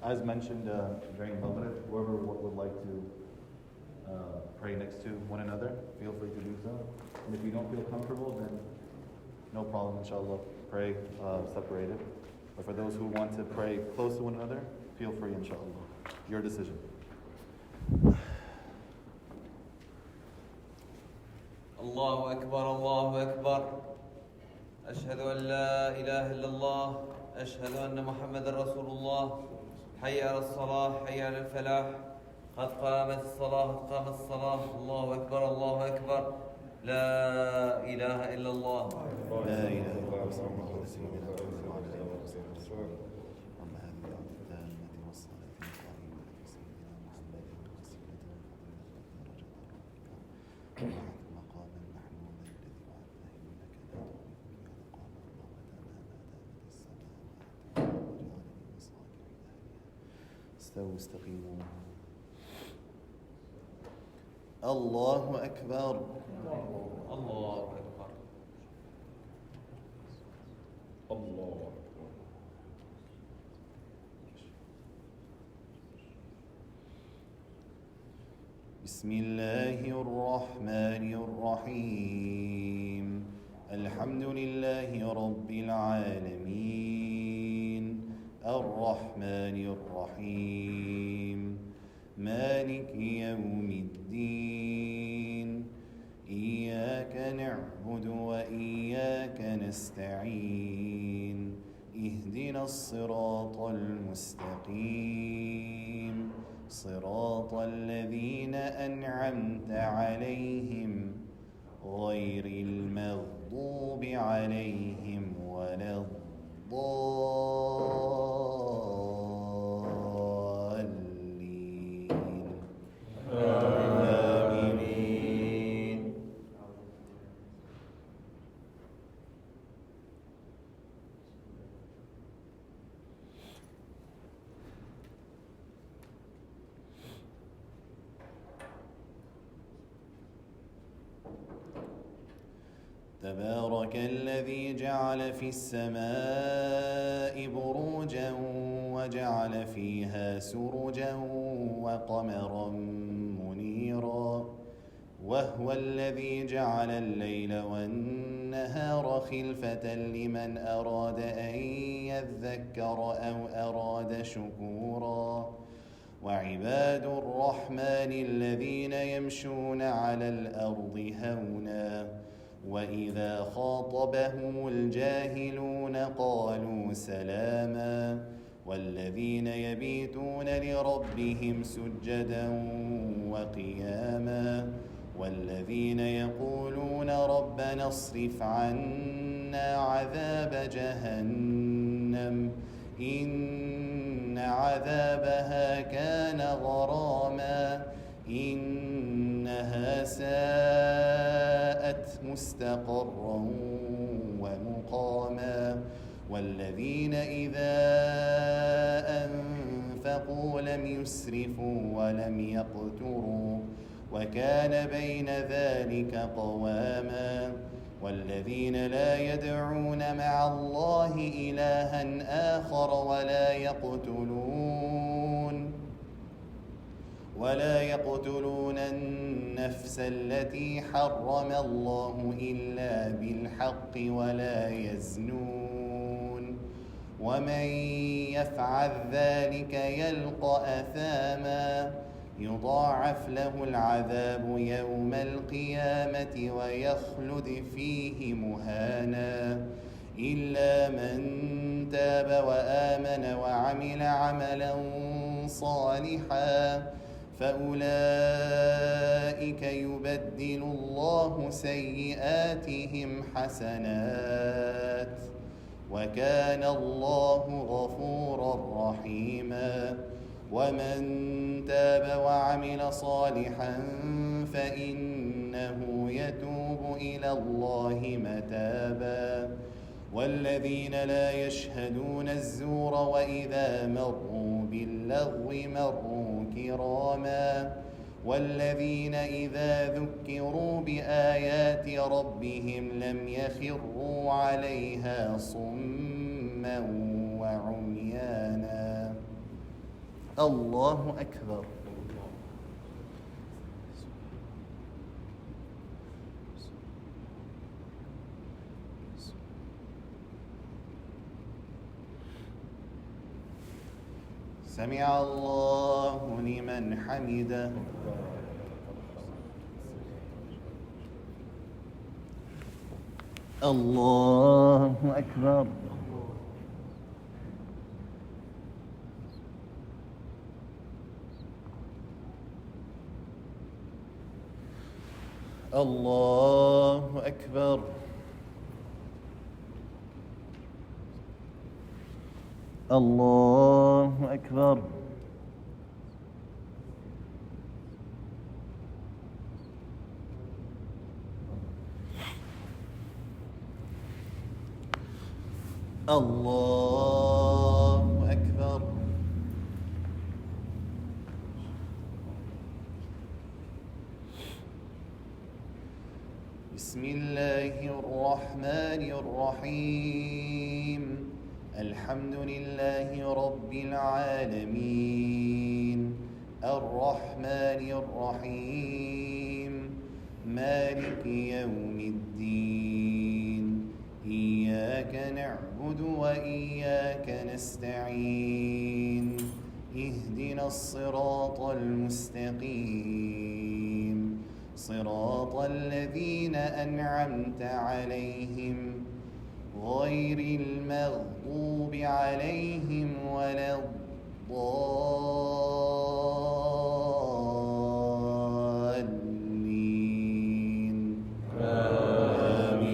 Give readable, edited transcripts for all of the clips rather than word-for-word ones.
As mentioned during Maghrib, whoever would like to pray next to one another, feel free to do so. And if you don't feel comfortable, then no problem, inshallah, pray separated. But for those who want to pray close to one another, feel free, inshallah. Your decision. الله أكبر الله أكبر أشهد أن لا إله إلا الله أشهد أن محمد رسول الله حي على الصلاة حي على الفلاح قد قامت الصلاة قد قامت الصلاة الله أكبر الله أكبر لا إله إلا الله لا إله إلا الله استووا استقيموا الله أكبر الله أكبر الله أكبر بسم الله الرحمن الرحيم الحمد لله رب العالمين الرحمن الرحيم مالك يوم الدين إياك نعبد وإياك نستعين اهدنا الصراط المستقيم صراط الذين أنعمت عليهم غير المغضوب عليهم ولا الضالين آمين. تبارك الذي جعل في السماء بروجا وجعل فيها سرجا وقمرا منيرا وهو الذي جعل الليل والنهار خلفة لمن أراد أن يذكر أو أراد شكورا وعباد الرحمن الذين يمشون على الأرض هونا وإذا خاطبهم الجاهلون قالوا سلاما والذين يبيتون لربهم سجدا وقياما والذين يقولون ربنا اصرف عنا عذاب جهنم إن عذابها كان غراما إنها ساءت مستقرا ومقاما والذين إذا أنفقوا لم يسرفوا ولم يقتروا وكان بين ذلك قواما والذين لا يدعون مع الله إلها آخر ولا يقتلون النفس التي حرم الله إلا بالحق ولا يزنون ومن يفعل ذلك يلقى أثاما يضاعف له العذاب يوم القيامة ويخلد فيه مهانا إلا من تاب وآمن وعمل عملا صالحا فأولئك يبدل الله سيئاتهم حسنات وكان الله غفورا رحيما ومن تاب وعمل صالحا فإنه يتوب إلى الله متابا والذين لا يشهدون الزور وإذا مروا باللغو مروا كراما والذين إذا ذكروا بآيات ربهم لم يخروا عليها صما وعميانا الله أكبر. سمع الله لمن حمده. الله أكبر. الله أكبر. الله أكبر. الله أكبر. بسم الله الرحمن الرحيم. الحمد لله رب العالمين الرحمن الرحيم مالك يوم الدين إياك نعبد وإياك نستعين اهدنا الصراط المستقيم صراط الذين أنعمت عليهم غير المغضوب عليهم ولا الضالين آمين.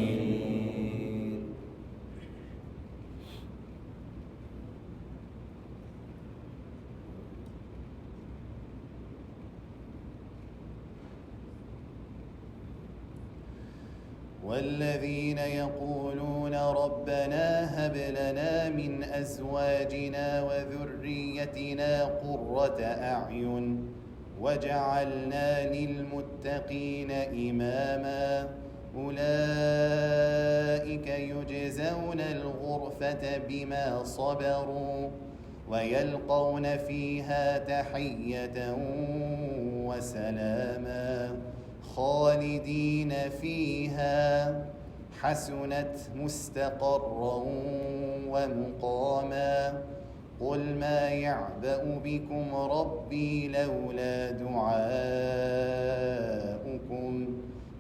والذين يقولون ربنا هب لنا من أزواجنا وذريتنا قرة أعين واجعلنا للمتقين إماما أولئك يجزون الغرفة بما صبروا ويلقون فيها تحية وسلاما خالدين فيها حسنت مستقرا ومقاما قل ما يعبأ بكم ربي لولا دعاؤكم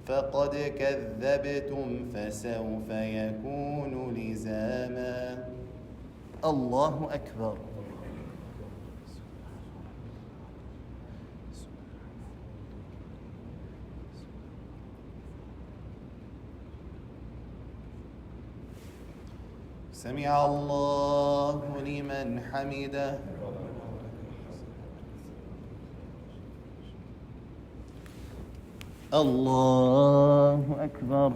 فقد كذبتم فسوف يكون لزاما. الله أكبر. سمع الله لمن حمده. الله أكبر.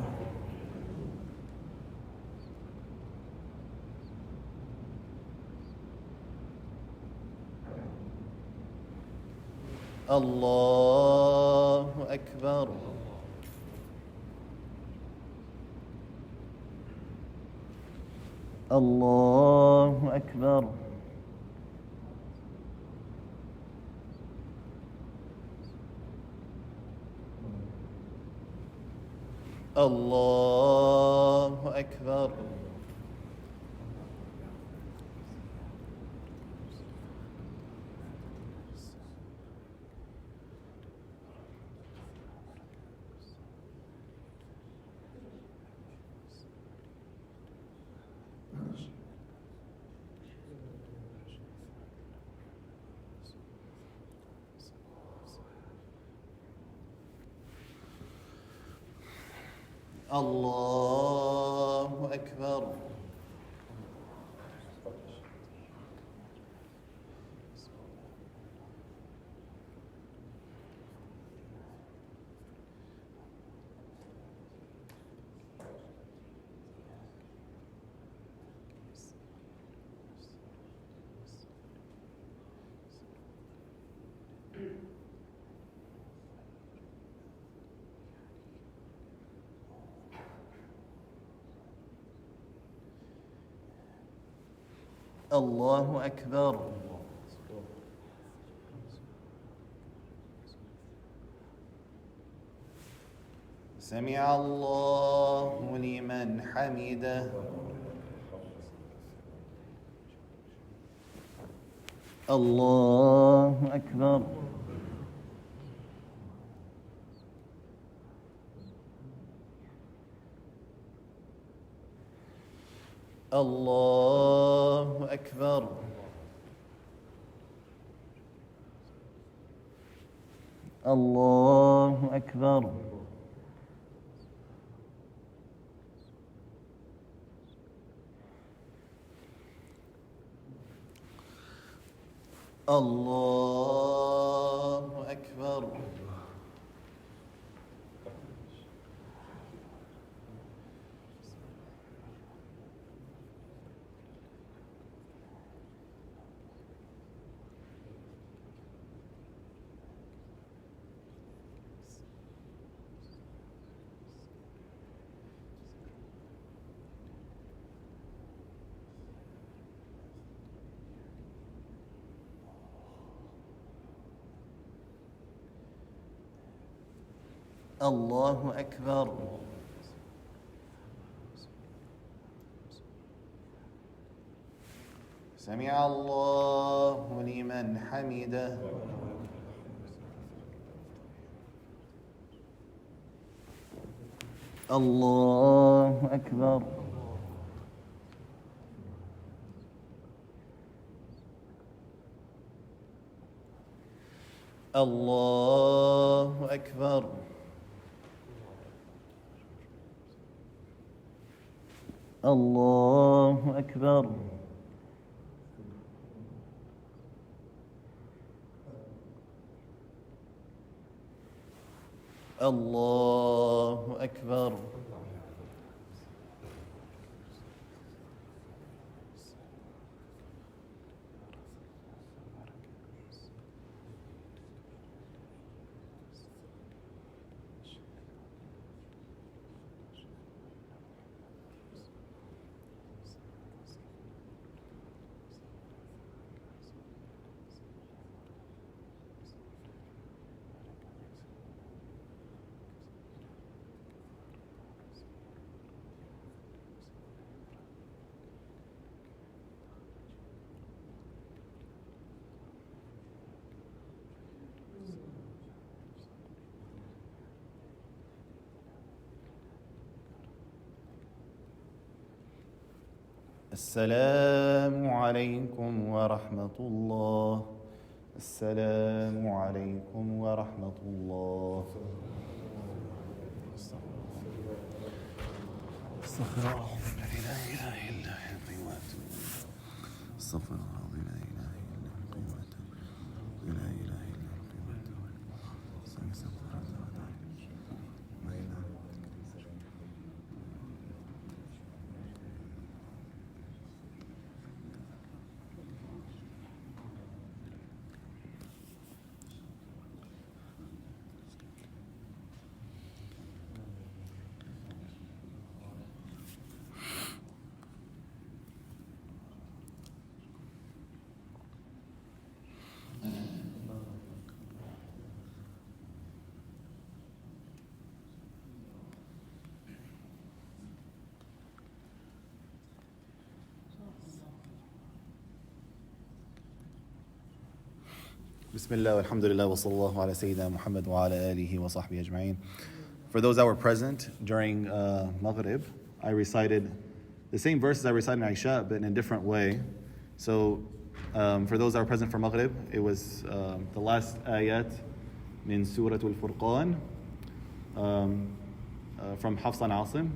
الله أكبر. الله أكبر. الله أكبر. الله أكبر. الله أكبر. سمع الله لمن حمده الله أكبر الله أكبر الله أكبر الله أكبر الله أكبر سمع الله لمن حمده الله أكبر الله أكبر الله أكبر الله أكبر السلام عليكم ورحمة الله السلام عليكم ورحمة الله استغفر الله الذي لا إله إلا هو القيوم استغفر الله الذي لا إله إلا هو القيوم لا إله إلا هو القيوم Bismillah, alhamdulillah, wa sallallahu ala Sayyidina Muhammad wa ala alihi wa sahbihi ajma'in. For those that were present during Maghrib, I recited the same verses I recited in Isha, but in a different way. So for those that were present for Maghrib, it was the last ayat min Surah al-Furqan from Hafs and Asim.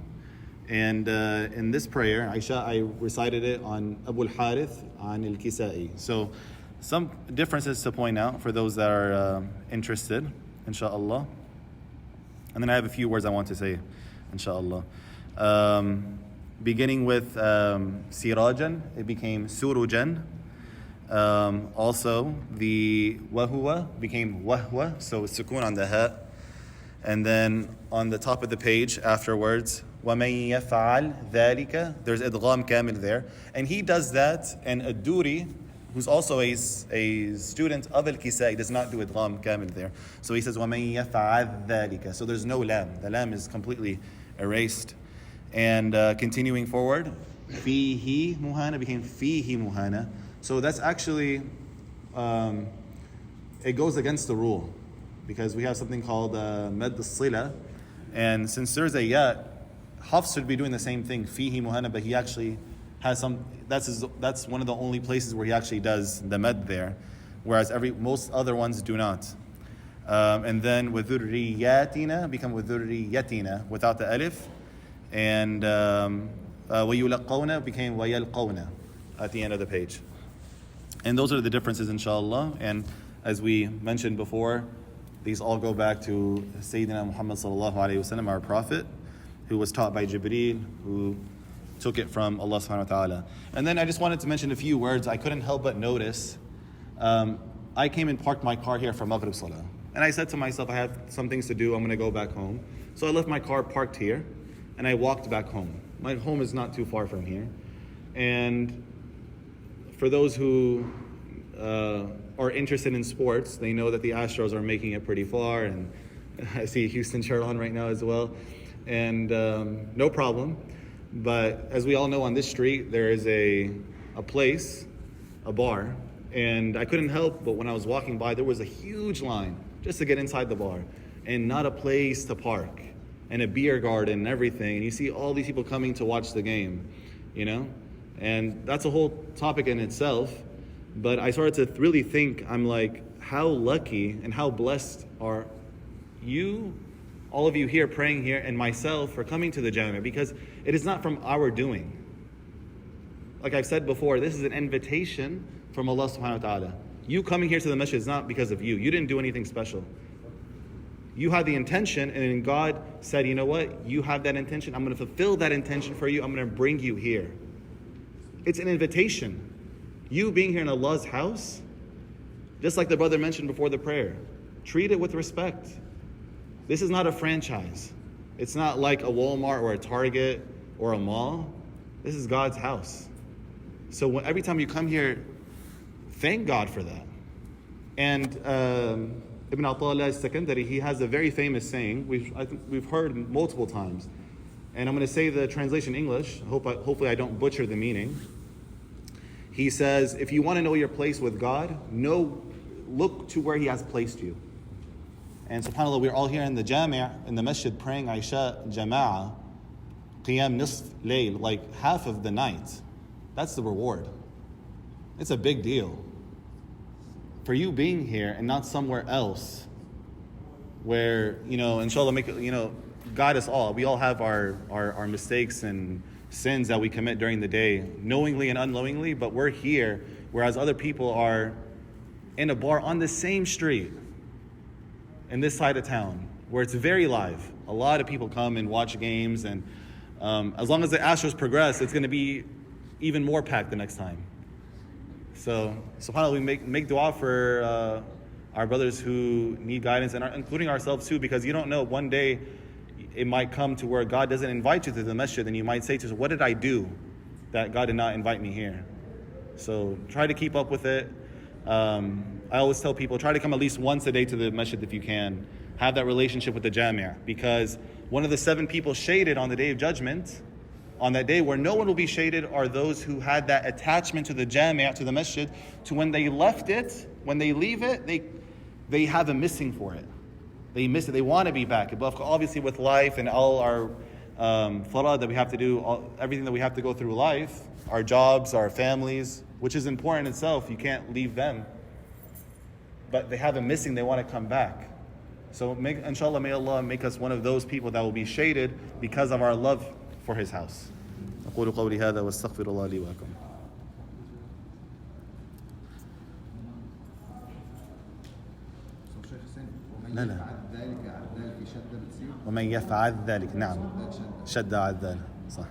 And in this prayer, Isha, I recited it on Abu al-Harith and al-Kisai. So some differences to point out for those that are interested, inshallah. And then I have a few words I want to say, inshallah. Beginning with Sirajan, it became Surujan. Also, the Wahuwa became Wahwa, so sukun on the ha. And then on the top of the page afterwards, وَمَن يَفْعَلْ ذَلِكَ, there's idgham kamil there. And he does that, and Ad-Duri who's also a student of al-Kisai, does not do idgham kamil there. So he says, وَمَن يَفْعَلْ ذَلِكَ. So there's no lam. The lam is completely erased. And continuing forward, فِيهِ muhana became فِيهِ muhana. So that's actually, it goes against the rule. Because we have something called mad al-sila. And since there's a ya, Hafs should be doing the same thing, فِيهِ muhana, but he actually has some, that's one of the only places where he actually does the med there, whereas most other ones do not. And then وَذُرِّيَّاتِنَا become وَذُرِّيَّتِنَا without the alif. And وَيُلَقَّوْنَا became وَيَلْقَوْنَا at the end of the page. And those are the differences, inshallah. And as we mentioned before, these all go back to Sayyidina Muhammad sallallahu alayhi wasallam, our prophet, who was taught by Jibreel, who took it from Allah subhanahu wa ta'ala. And then I just wanted to mention a few words. I couldn't help but notice. I came and parked my car here for Maghrib Salah. And I said to myself, I have some things to do. I'm going to go back home. So I left my car parked here and I walked back home. My home is not too far from here. And for those who are interested in sports, they know that the Astros are making it pretty far. And I see a Houston shirt on right now as well. And no problem. But as we all know, on this street, there is a place, a bar, and I couldn't help but when I was walking by, there was a huge line just to get inside the bar, and not a place to park, and a beer garden and everything, and you see all these people coming to watch the game, you know? And that's a whole topic in itself, but I started to really think, I'm like, how lucky and how blessed are you, all of you here praying here, and myself for coming to the Jami, because it is not from our doing. Like I've said before, this is an invitation from Allah subhanahu wa ta'ala. You coming here to the masjid is not because of you. You didn't do anything special. You had the intention, and then God said, you know what? You have that intention. I'm going to fulfill that intention for you. I'm going to bring you here. It's an invitation. You being here in Allah's house, just like the brother mentioned before the prayer, treat it with respect. This is not a franchise. It's not like a Walmart or a Target or a mall. This is God's house. So every time you come here, thank God for that. And Ibn Attallah al-Sakandari, he has a very famous saying, we've heard multiple times. And I'm going to say the translation in English. Hopefully I don't butcher the meaning. He says, if you want to know your place with God, look to where He has placed you. And subhanAllah, we're all here in the Jami', in the masjid, praying Isha Jama'ah, Qiyam Nisf Layl, like half of the night. That's the reward. It's a big deal. For you being here and not somewhere else, where, inshallah, guide us all. We all have our mistakes and sins that we commit during the day, knowingly and unknowingly, but we're here, whereas other people are in a bar on the same street, in this side of town, where it's very live. A lot of people come and watch games, and as long as the Astros progress, it's going to be even more packed the next time. So, subhanAllah, we make dua for our brothers who need guidance, and including ourselves too, because you don't know, one day it might come to where God doesn't invite you to the masjid, and you might say to yourself, what did I do that God did not invite me here? So try to keep up with it. I always tell people, try to come at least once a day to the masjid if you can. Have that relationship with the Jami', because one of the 7 people shaded on the Day of Judgment, on that day where no one will be shaded, are those who had that attachment to the Jami', to the masjid, to when they left it, when they leave it, they have a missing for it. They miss it. They want to be back. But obviously with life and all our farad that we have to do, everything that we have to go through life, our jobs, our families, which is important in itself, you can't leave them. But they have a missing, they want to come back. So inshallah, may Allah make us one of those people that will be shaded because of our love for His house. أقول قولي هذا واستغفر الله لي ولكم. لا لا. ومن يفعل ذلك نعم شد على ذلك صح.